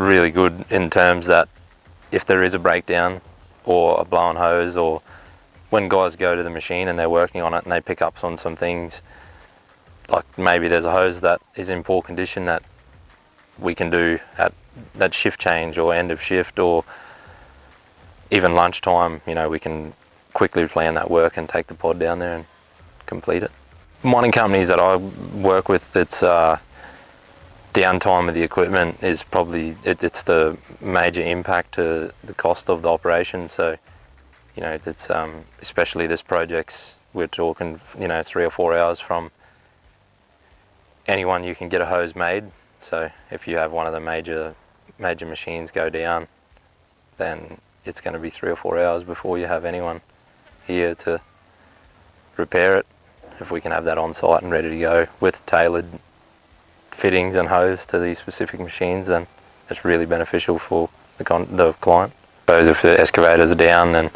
really good in terms that if there is a breakdown or a blown hose, or when guys go to the machine and they're working on it and they pick up on some things, like maybe there's a hose that is in poor condition that we can do at that shift change or end of shift or even lunchtime, we can quickly plan that work and take the pod down there and complete it. Mining companies that I work with, it's downtime of the equipment is probably, it's the major impact to the cost of the operation. So, it's especially this project's, we're talking, 3 or 4 hours from anyone you can get a hose made. So if you have one of the major machines go down, then it's going to be 3 or 4 hours before you have anyone here to repair it. If we can have that on site and ready to go with tailored fittings and hose to these specific machines, then it's really beneficial for the client. Suppose if the excavators are down and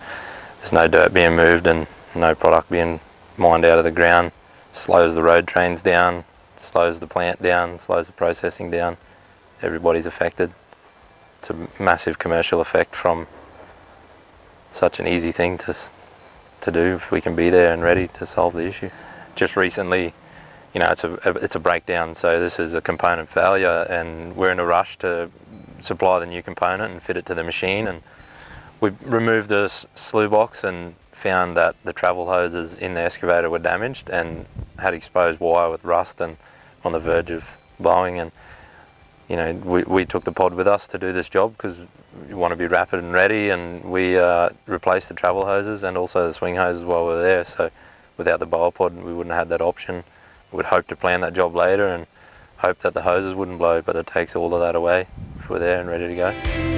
there's no dirt being moved and no product being mined out of the ground, slows the road trains down, slows the plant down, slows the processing down. Everybody's affected. It's a massive commercial effect from such an easy thing to do if we can be there and ready to solve the issue. Just recently, it's a breakdown, so this is a component failure and we're in a rush to supply the new component and fit it to the machine, and we removed the slew box and found that the travel hoses in the excavator were damaged and had exposed wire with rust and on the verge of blowing. And we took the pod with us to do this job because we want to be rapid and ready, and we replaced the travel hoses and also the swing hoses while we were there. So without the bowl pod we wouldn't have had that option. We'd hope to plan that job later and hope that the hoses wouldn't blow, but it takes all of that away if we're there and ready to go.